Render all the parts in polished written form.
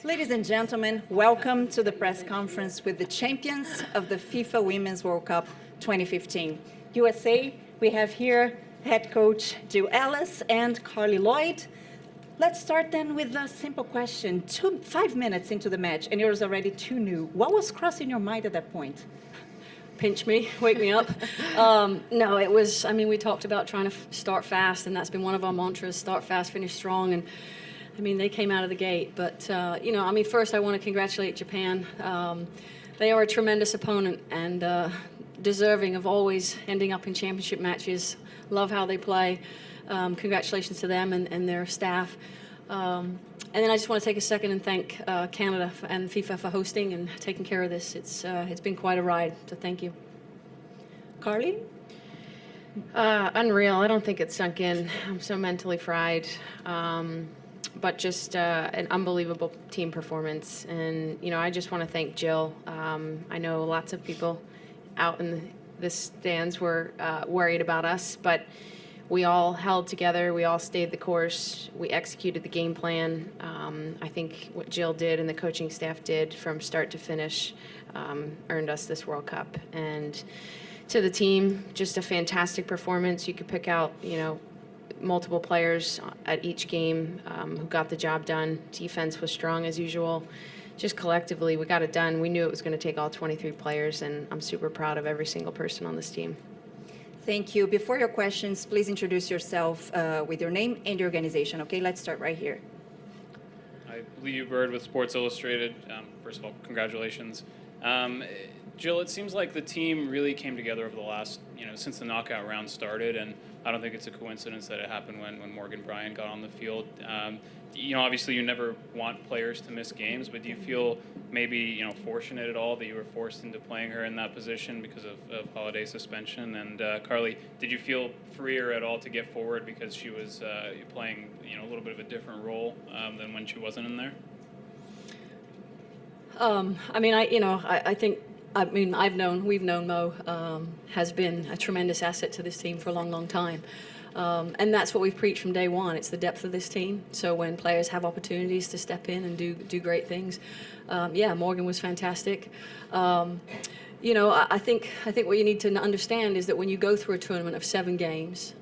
Ladies and gentlemen, welcome to the press conference with the champions of the FIFA Women's World Cup 2015. USA, we have here head coach Jill Ellis and Carli Lloyd. Let's start then with a simple question. 5 minutes into the match and it was already 2-0. What was crossing your mind at that point? Pinch me, wake me up. No, it was, we talked about trying to start fast, and that's been one of our mantras, start fast, finish strong. And they came out of the gate. But, first I want to congratulate Japan. They are a tremendous opponent and deserving of always ending up in championship matches. Love how they play. Congratulations to them and their staff. And then I just want to take a second and thank Canada and FIFA for hosting and taking care of this. It's been quite a ride, so thank you. Carli? Unreal. I don't think it's sunk in. I'm so mentally fried. But just an unbelievable team performance. And, I just want to thank Jill. I know lots of people out in the stands were worried about us, but we all held together. We all stayed the course. We executed the game plan. I think what Jill did and the coaching staff did from start to finish earned us this World Cup. And to the team, just a fantastic performance. You could pick out, multiple players at each game who got the job done. Defense was strong as usual. Just collectively, we got it done. We knew it was going to take all 23 players, and I'm super proud of every single person on this team. Thank you. Before your questions, please introduce yourself with your name and your organization. Okay, let's start right here. Hi, Lee Bird with Sports Illustrated. First of all, congratulations. Jill, it seems like the team really came together over the last, since the knockout round started, and I don't think it's a coincidence that it happened when Morgan Bryant got on the field. Obviously you never want players to miss games, but do you feel maybe, fortunate at all that you were forced into playing her in that position because of holiday suspension? And Carli, did you feel freer at all to get forward because she was playing, a little bit of a different role than when she wasn't in there? We've known Mo has been a tremendous asset to this team for a long, long time. And that's what we've preached from day one. It's the depth of this team. So when players have opportunities to step in and do great things, Morgan was fantastic. I think what you need to understand is that when you go through a tournament of 7 games,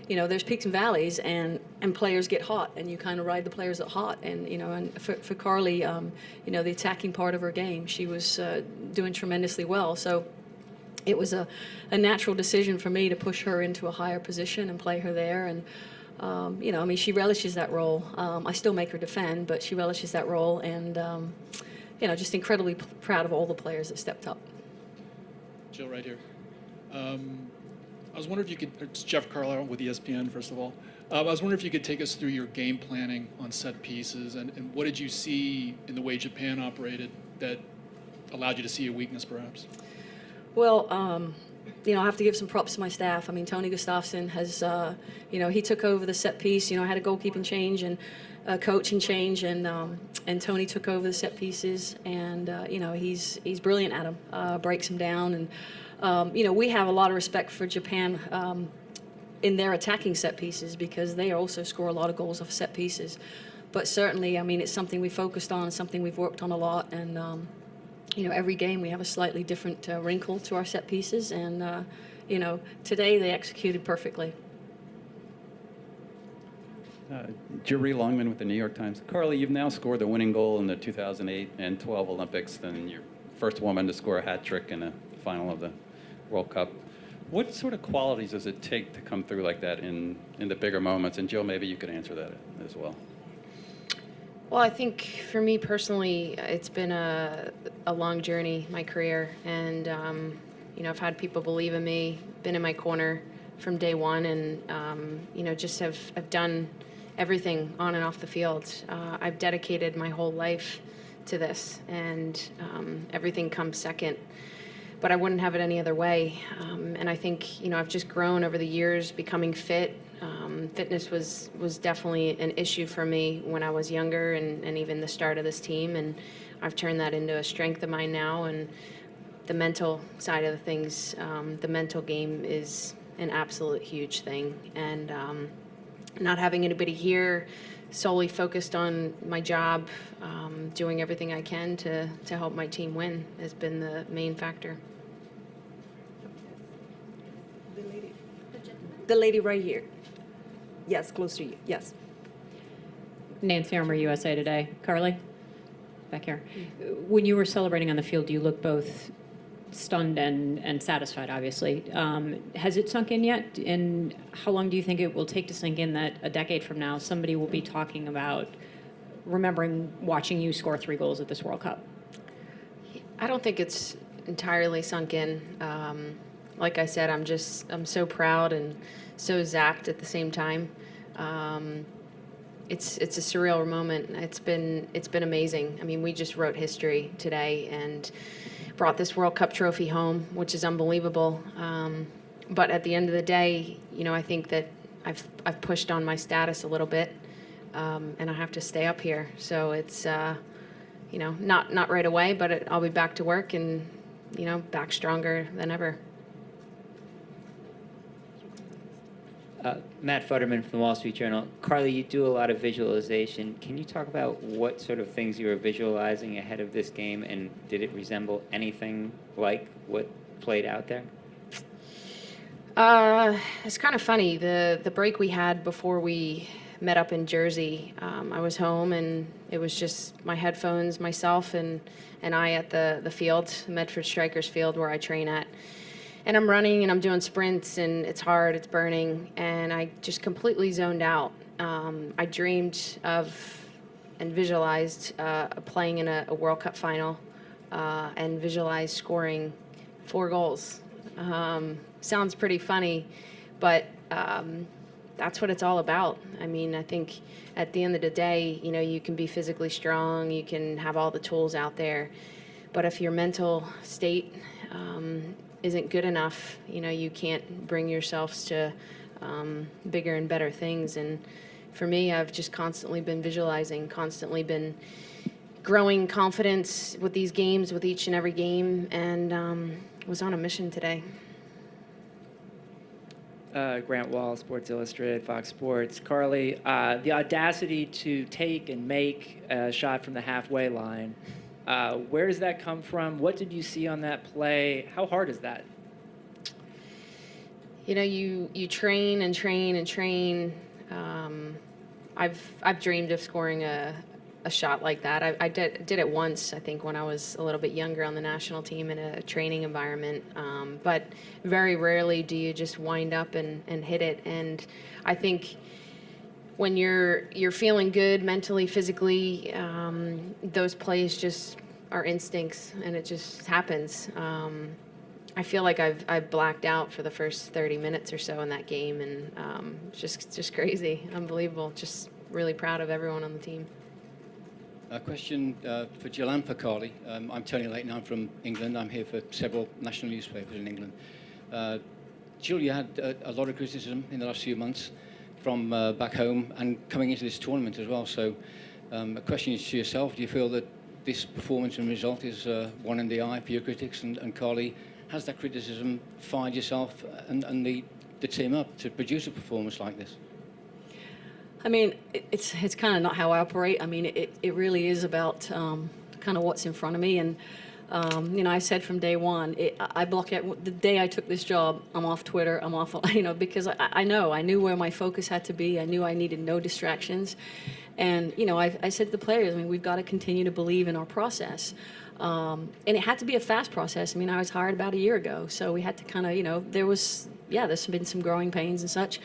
there's peaks and valleys, and players get hot, and you kind of ride the players that hot. And and for Carli, the attacking part of her game, she was doing tremendously well. So it was a natural decision for me to push her into a higher position and play her there. And she relishes that role. I still make her defend, but she relishes that role. And just incredibly proud of all the players that stepped up. Jill, right here. I was wondering if you could, it's Jeff Carlisle with ESPN, first of all. I was wondering if you could take us through your game planning on set pieces, and what did you see in the way Japan operated that allowed you to see a weakness, perhaps? Well, I have to give some props to my staff. Tony Gustafsson has, he took over the set piece. I had a goalkeeping change and a coaching change, and Tony took over the set pieces, and he's brilliant at them, breaks them down, and we have a lot of respect for Japan in their attacking set pieces because they also score a lot of goals off set pieces. But certainly, it's something we focused on, something we've worked on a lot, and every game we have a slightly different wrinkle to our set pieces, and today they executed perfectly. Jerry Longman with the New York Times. Carli, you've now scored the winning goal in the 2008 and 12 Olympics, and you're first woman to score a hat trick in a final of the World Cup. What sort of qualities does it take to come through like that in the bigger moments? And Jill, maybe you could answer that as well. Well, I think for me personally, it's been a long journey, my career. And, I've had people believe in me, been in my corner from day one, and, just have done everything on and off the field. I've dedicated my whole life to this, and everything comes second. But I wouldn't have it any other way. And I think, I've just grown over the years, becoming fit. Fitness was definitely an issue for me when I was younger and even the start of this team. And I've turned that into a strength of mine now. And the mental side of the things, the mental game is an absolute huge thing. And not having anybody here solely focused on my job, doing everything I can to help my team win has been the main factor. The lady right here. Yes, close to you. Yes. Nancy Armour, USA Today. Carli, back here. When you were celebrating on the field, you looked both stunned and satisfied, obviously. Has it sunk in yet? And how long do you think it will take to sink in that a decade from now, somebody will be talking about remembering watching you score 3 goals at this World Cup? I don't think it's entirely sunk in. Like I said, I'm so proud and so zapped at the same time. It's a surreal moment. It's been amazing. I mean, we just wrote history today and brought this World Cup trophy home, which is unbelievable. But at the end of the day, I think that I've pushed on my status a little bit, and I have to stay up here. So it's not right away, but I'll be back to work and back stronger than ever. Matt Futterman from the Wall Street Journal. Carli, you do a lot of visualization. Can you talk about what sort of things you were visualizing ahead of this game, and did it resemble anything like what played out there? It's kind of funny. The break we had before we met up in Jersey, I was home and it was just my headphones, myself, and I at the field, Medford Strikers field where I train at. And I'm running and I'm doing sprints and it's hard, it's burning, and I just completely zoned out. I dreamed of and visualized playing in a World Cup final and visualized scoring 4 goals. Sounds pretty funny, but that's what it's all about. I mean, I think at the end of the day, you can be physically strong, you can have all the tools out there, but if your mental state isn't good enough, you can't bring yourselves to bigger and better things. And for me, I've just constantly been visualizing, constantly been growing confidence with these games, with each and every game, and was on a mission today. Grant Wall, Sports Illustrated, Fox Sports. Carli, the audacity to take and make a shot from the halfway line, where does that come from? What did you see on that play? How hard is that? You train and train and train. I've dreamed of scoring a shot like that. I did it once, I think, when I was a little bit younger on the national team in a training environment. But very rarely do you just wind up and hit it. And I think when you're feeling good mentally, physically, those plays just are instincts, and it just happens. I feel like I've blacked out for the first 30 minutes or so in that game, and just crazy, unbelievable. Just really proud of everyone on the team. A question for Jill and for Carli. I'm Tony Layton. I'm from England. I'm here for several national newspapers in England. Jill, you had a lot of criticism in the last few months from back home and coming into this tournament as well. So a question is to yourself. Do you feel that this performance and result is one in the eye for your critics? And Carli, has that criticism fired yourself and the team up to produce a performance like this? I mean, it's kind of not how I operate. I mean, it really is about kind of what's in front of me. And, I said from day one, I block it. The day I took this job, I'm off Twitter, I'm off, because I knew where my focus had to be. I knew I needed no distractions. And, I said to the players, we've got to continue to believe in our process. And it had to be a fast process. I was hired about a year ago, so we had to kind of, there's been some growing pains and such.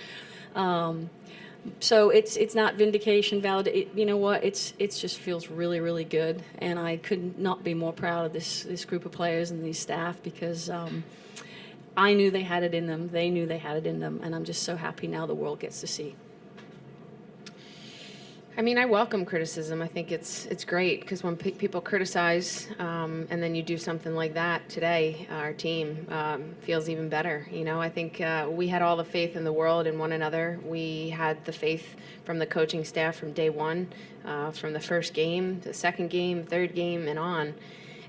So it's not vindication, validate. You know what? It's just feels really, really good, and I could not be more proud of this group of players and these staff, because I knew they had it in them. They knew they had it in them, and I'm just so happy now the world gets to see. I welcome criticism. I think it's great, because when people criticize and then you do something like that today, our team feels even better. I think we had all the faith in the world in one another. We had the faith from the coaching staff from day one, from the first game, the second game, third game, and on.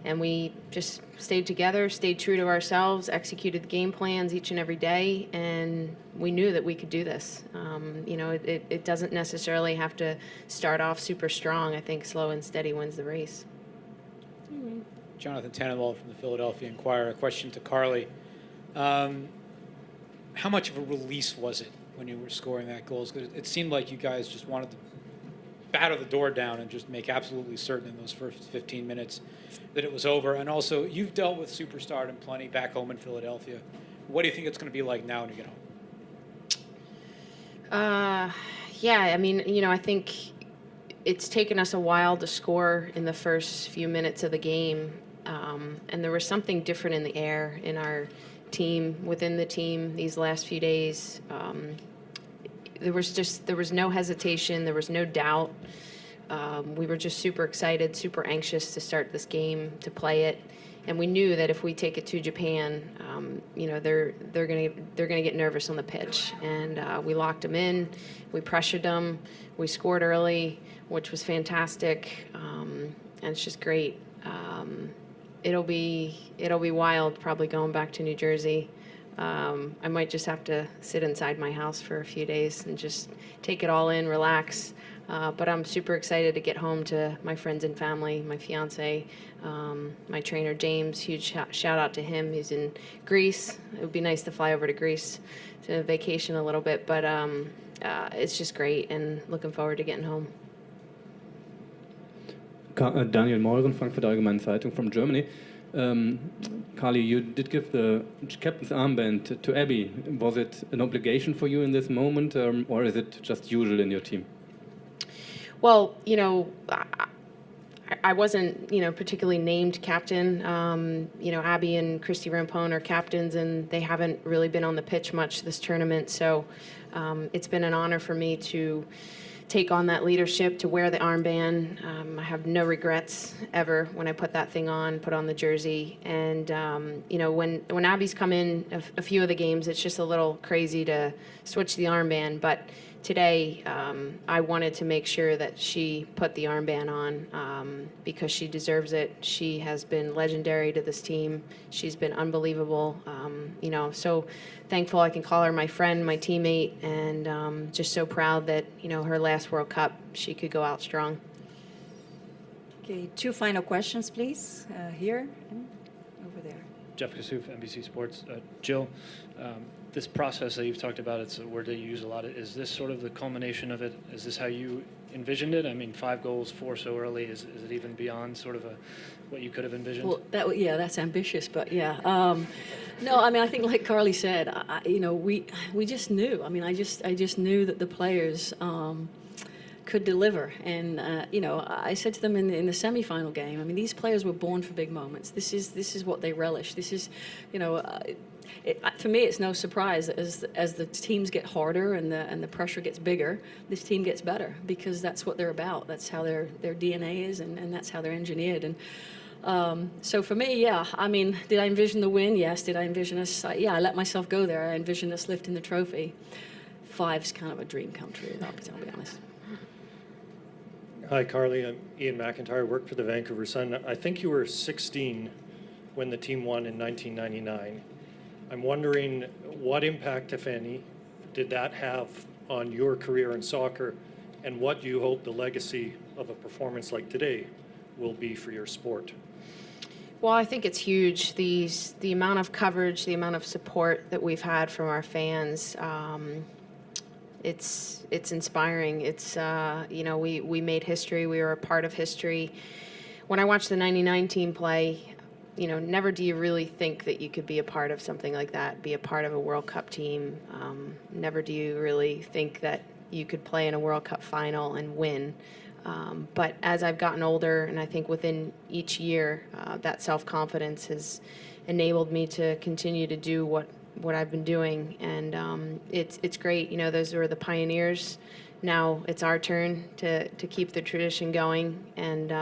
And we just stayed together, stayed true to ourselves, executed the game plans each and every day, and we knew that we could do this. It doesn't necessarily have to start off super strong. I think slow and steady wins the race. Jonathan Tannenwald from the Philadelphia Inquirer. A question to Carli. How much of a release was it when you were scoring that goals? Because it seemed like you guys just wanted to batter the door down and just make absolutely certain in those first 15 minutes that it was over. And also, you've dealt with superstardom plenty back home in Philadelphia. What do you think it's going to be like now when you get home? I think it's taken us a while to score in the first few minutes of the game. And there was something different in the air in our team, within the team these last few days. There was no hesitation. There was no doubt. We were just super excited, super anxious to start this game, to play it. And we knew that if we take it to Japan, they're gonna get nervous on the pitch. And we locked them in. We pressured them. We scored early, which was fantastic. And it's just great. It'll be wild, probably going back to New Jersey. I might just have to sit inside my house for a few days and just take it all in, relax. But I'm super excited to get home to my friends and family, my fiance, my trainer James. Huge shout out to him. He's in Greece. It would be nice to fly over to Greece to vacation a little bit, but it's just great, and looking forward to getting home. Daniel Meuren, Frankfurt Allgemeine Zeitung from Germany. Carli, you did give the captain's armband to Abby. Was it an obligation for you in this moment, or is it just usual in your team? Well, I wasn't, particularly named captain. Abby and Christy Rampone are captains, and they haven't really been on the pitch much this tournament. So it's been an honor for me to take on that leadership, to wear the armband. I have no regrets ever when I put that thing on, put on the jersey. And, when Abby's come in a few of the games, it's just a little crazy to switch the armband. But today, I wanted to make sure that she put the armband on because she deserves it. She has been legendary to this team. She's been unbelievable. So thankful I can call her my friend, my teammate, and just so proud that, her last World Cup, she could go out strong. Okay, 2 final questions, please. Here and over there. Jeff Kassouf, NBC Sports. Jill, this process that you've talked about, it's a word that you use a lot. Is this sort of the culmination of it? Is this how you envisioned it? I mean, 5 goals, 4 so early. Is it even beyond sort of what you could have envisioned? Well, that's ambitious, but yeah. No, I mean, I think like Carli said, we just knew. I mean, I just knew that the players could deliver, and I said to them in the semifinal game. I mean, these players were born for big moments. This is what they relish. This is, for me, it's no surprise that as the teams get harder and the pressure gets bigger, this team gets better, because that's what they're about. That's how their DNA is, and that's how they're engineered. And so for me, yeah, I mean, did I envision the win? Yes. Did I envision us? Yeah, I let myself go there. I envisioned us lifting the trophy. 5's kind of a dream come true, I'll be honest. Hi, Carli. I'm Ian McIntyre. I work for the Vancouver Sun. I think you were 16 when the team won in 1999. I'm wondering what impact, if any, did that have on your career in soccer, and what do you hope the legacy of a performance like today will be for your sport? Well, I think it's huge. The amount of coverage, the amount of support that we've had from our fans, it's inspiring. It's we made history. We were a part of history. When I watched the '99 team play, never do you really think that you could be a part of something like that, be a part of a World Cup team. Never do you really think that you could play in a World Cup final and win. But as I've gotten older, and I think within each year, that self-confidence has enabled me to continue to do what I've been doing, and it's great. Those were the pioneers. Now it's our turn to keep the tradition going, and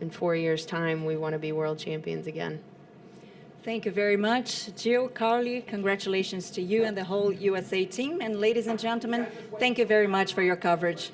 in 4 years' time, we want to be world champions again. Thank you very much, Jill, Carli. Congratulations to you and the whole USA team. And ladies and gentlemen, thank you very much for your coverage.